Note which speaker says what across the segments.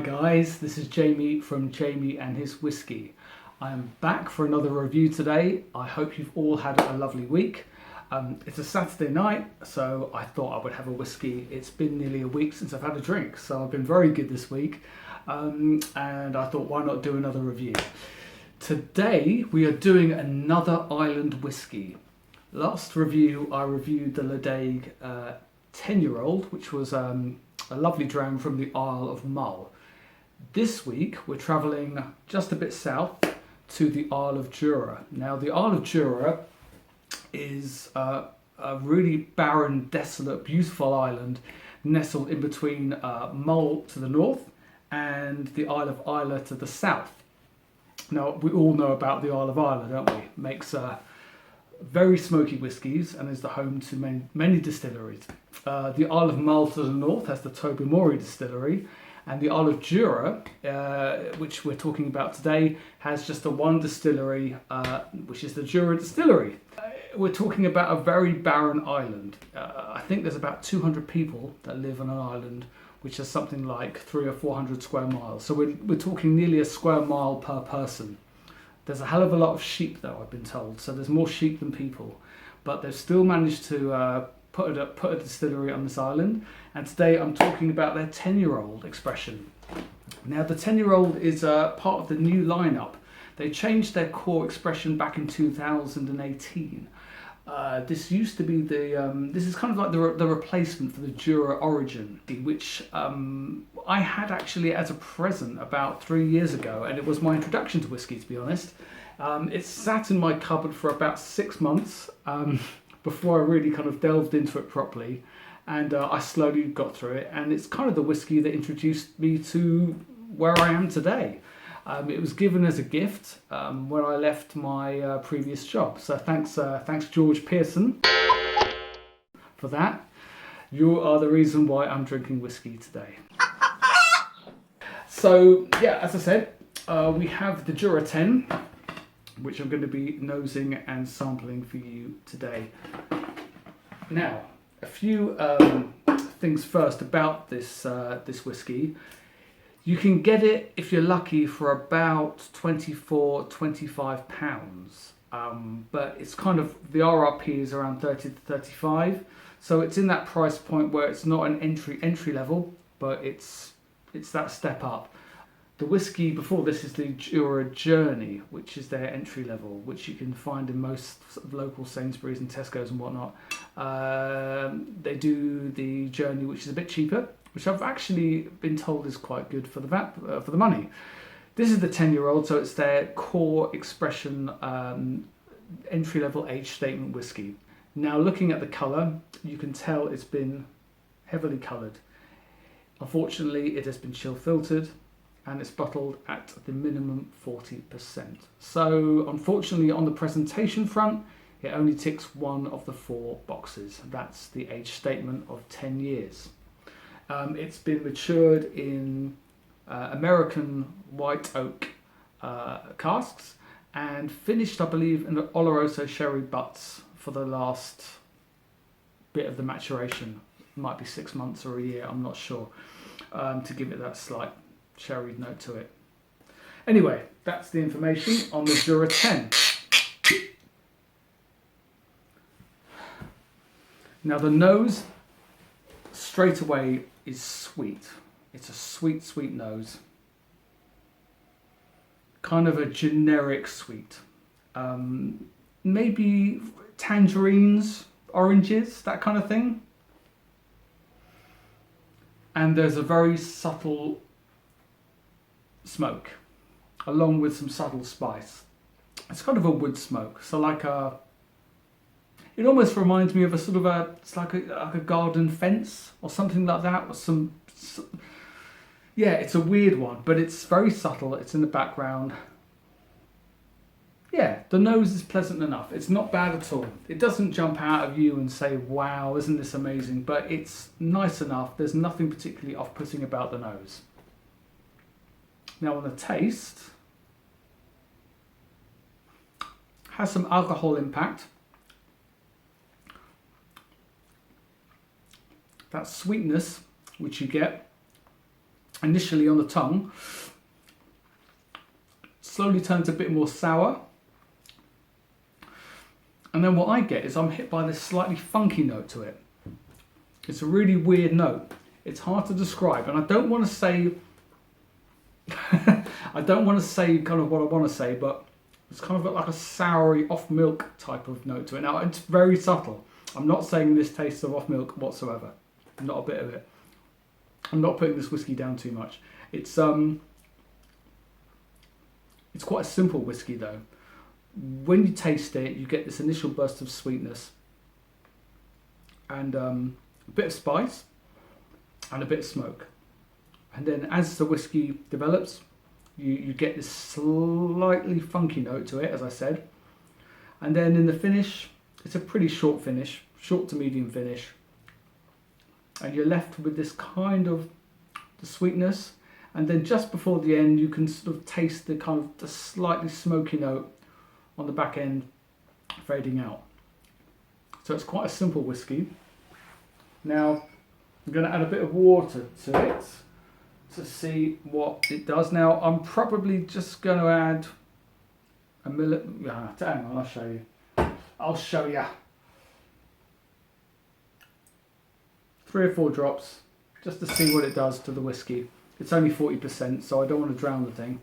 Speaker 1: guys, this is Jamie from Jamie and his Whiskey. I am back for another review today. I hope you've all had a lovely week. It's a Saturday night, so I thought I would have a whiskey. It's been nearly a week since I've had a drink, so I've been very good this week. And I thought, why not do another review? Today we are doing another island whiskey. Last review I reviewed the Ledaig 10-year-old, which was a lovely dram from the Isle of Mull. This week we're travelling just a bit south to the Isle of Jura. Now the Isle of Jura is a really barren, desolate, beautiful island nestled in between Mull to the north and the Isle of Islay to the south. Now we all know about the Isle of Islay, don't we? Makes very smoky whiskies and is the home to many distilleries. The Isle of Mull to the north has the Tobermory distillery, and the Isle of Jura, which we're talking about today, has just the one distillery, which is the Jura distillery. We're talking about a very barren island. I think there's about 200 people that live on an island, which is something like 300 or 400 square miles. So we're talking nearly a square mile per person. There's a hell of a lot of sheep, though, I've been told. So there's more sheep than people, but they've still managed to put a distillery on this island. And today I'm talking about their 10-year-old expression. Now the 10-year-old is part of the new lineup. They changed their core expression back in 2018. This used to be this is kind of like the replacement for the Jura Origin, which I had actually as a present about 3 years ago, and it was my introduction to whiskey, to be honest. It sat in my cupboard for about 6 months before I really kind of delved into it properly, and I slowly got through it, and it's kind of the whiskey that introduced me to where I am today. It was given as a gift when I left my previous job. So thanks George Pearson for that. You are the reason why I'm drinking whiskey today. So yeah, as I said, we have the Jura 10, which I'm going to be nosing and sampling for you today. Now, a few things first about this whiskey. You can get it, if you're lucky, for about £24–25, but it's kind of, the RRP is around 30 to 35, so it's in that price point where it's not an entry level, but it's that step up. The whiskey before this is the Jura Journey, which is their entry level, which you can find in most sort of local Sainsbury's and Tesco's and whatnot. They do the Journey, which is a bit cheaper, which I've actually been told is quite good for the money. This is the 10-year-old, so it's their core expression entry-level age statement whiskey. Now, looking at the colour, you can tell it's been heavily coloured. Unfortunately, it has been chill filtered, and it's bottled at the minimum 40%. So, unfortunately, on the presentation front, it only ticks one of the 4 boxes. That's the age statement of 10 years. It's been matured in American white oak casks and finished, I believe, in the Oloroso sherry butts for the last bit of the maturation. It might be 6 months or a year, I'm not sure, to give it that slight sherry note to it. Anyway, that's the information on the Jura 10. Now the nose, straight away, is sweet. It's a sweet, sweet nose. Kind of a generic sweet. Maybe tangerines, oranges, that kind of thing. And there's a very subtle smoke, along with some subtle spice. It's kind of a wood smoke, so like a, it almost reminds me of a sort of it's like a garden fence or something like that, or yeah, it's a weird one, but it's very subtle, it's in the background. Yeah, the nose is pleasant enough. It's not bad at all. It doesn't jump out of you and say, wow, isn't this amazing? But it's nice enough. There's nothing particularly off-putting about the nose. Now on the taste, has some alcohol impact. That sweetness which you get initially on the tongue, slowly turns a bit more sour. And then what I get is I'm hit by this slightly funky note to it. It's a really weird note. It's hard to describe, and I don't want to say I don't want to say kind of what I want to say, but it's kind of got like a soury off milk type of note to it. Now it's very subtle. I'm not saying this tastes of off milk whatsoever. Not a bit of it. I'm not putting this whiskey down too much. It's quite a simple whiskey though. When you taste it, you get this initial burst of sweetness and a bit of spice and a bit of smoke. And then as the whiskey develops, you get this slightly funky note to it, as I said. And then in the finish, it's a pretty short finish, short to medium finish. And you're left with this kind of the sweetness. And then just before the end, you can sort of taste the kind of the slightly smoky note on the back end fading out. So it's quite a simple whiskey. Now, I'm going to add a bit of water to it to see what it does. Now, I'm probably just going to add a hang on, I'll show you. I'll show you. 3 or 4 drops, just to see what it does to the whiskey. It's only 40%, so I don't want to drown the thing.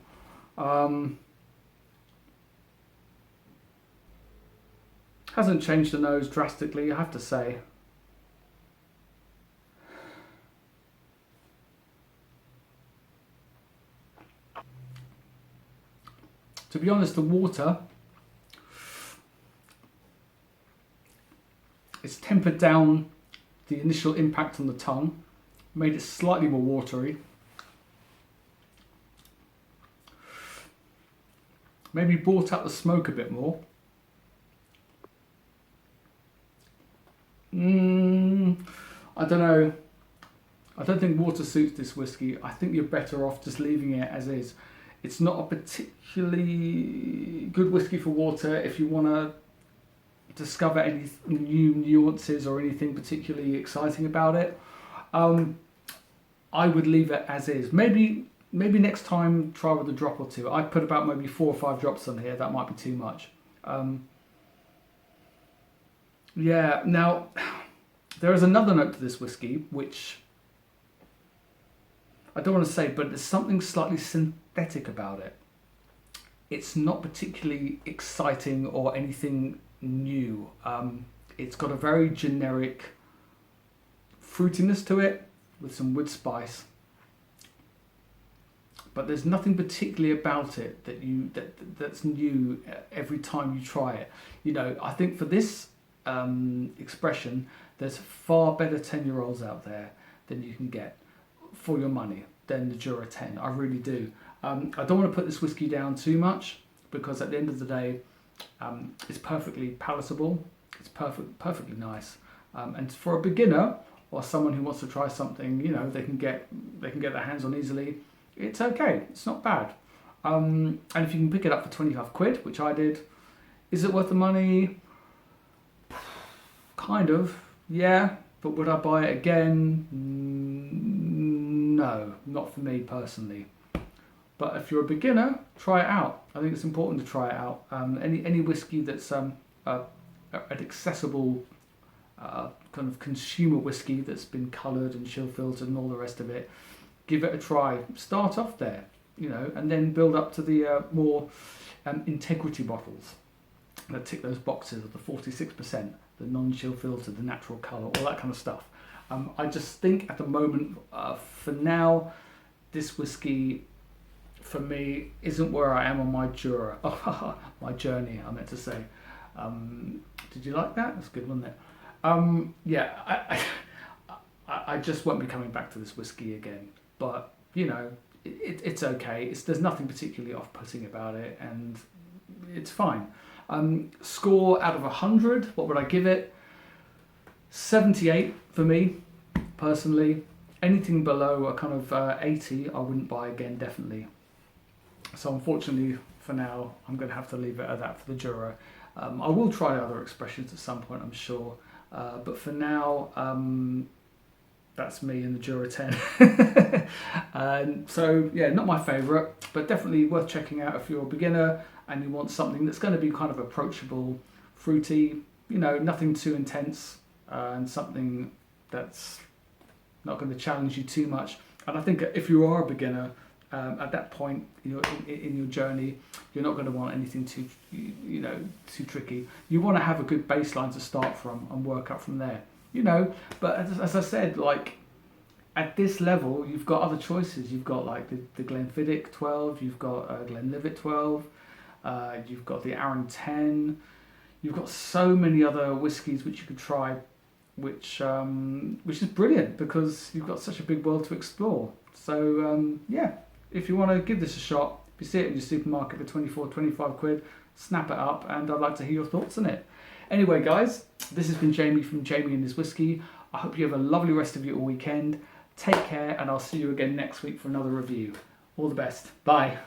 Speaker 1: Hasn't changed the nose drastically, I have to say. To be honest, the water, it's tempered down the initial impact on the tongue, made it slightly more watery. Maybe brought out the smoke a bit more. I don't know. I don't think water suits this whiskey. I think you're better off just leaving it as is. It's not a particularly good whiskey for water if you want to discover any new nuances or anything particularly exciting about it. I would leave it as is. Maybe next time try with a drop or 2. I put about maybe 4 or 5 drops on here. That might be too much. Yeah, now there is another note to this whiskey which I don't want to say, but there's something slightly synthetic about it. It's not particularly exciting or anything new. It's got a very generic fruitiness to it with some wood spice, but there's nothing particularly about it that's new every time you try it. You know, I think for this expression, there's far better 10-year-olds out there than you can get for your money than the Jura 10. I really do. I don't want to put this whiskey down too much because at the end of the day, it's perfectly palatable. It's perfectly nice. And for a beginner or someone who wants to try something, you know, they can get their hands on easily. It's okay. It's not bad. And if you can pick it up for 25 quid, which I did, is it worth the money? Kind of, yeah. But would I buy it again? No, not for me personally. But if you're a beginner, try it out. I think it's important to try it out. Any whiskey that's an accessible kind of consumer whiskey that's been coloured and chill filtered and all the rest of it, give it a try. Start off there, you know, and then build up to the more integrity bottles that tick those boxes of the 46%, the non-chill filtered, the natural colour, all that kind of stuff. I just think at the moment, for now, this whiskey, for me, isn't where I am on my Jura. My journey, I meant to say. Did you like that? That's good, wasn't it? Yeah, I just won't be coming back to this whiskey again. But, you know, it's okay. There's nothing particularly off-putting about it, and it's fine. Score out of 100, what would I give it? 78 for me, personally. Anything below a kind of 80, I wouldn't buy again, definitely. So unfortunately, for now, I'm going to have to leave it at that for the Jura. I will try other expressions at some point, I'm sure. But for now, that's me in the Jura 10. So yeah, not my favourite, but definitely worth checking out if you're a beginner and you want something that's going to be kind of approachable, fruity, you know, nothing too intense, and something that's not going to challenge you too much. And I think if you are a beginner, at that point, you know, in your journey, you're not going to want anything too, you know, too tricky. You want to have a good baseline to start from and work up from there, you know. But as I said, like at this level, you've got other choices. You've got like the Glenfiddich 12, you've got Glenlivet 12, you've got the Arran 10. You've got so many other whiskies which you could try, which is brilliant because you've got such a big world to explore. So yeah, if you want to give this a shot, if you see it in your supermarket for 24, 25 quid, snap it up, and I'd like to hear your thoughts on it. Anyway, guys, this has been Jamie from Jamie and His Whiskey. I hope you have a lovely rest of your weekend. Take care, and I'll see you again next week for another review. All the best. Bye.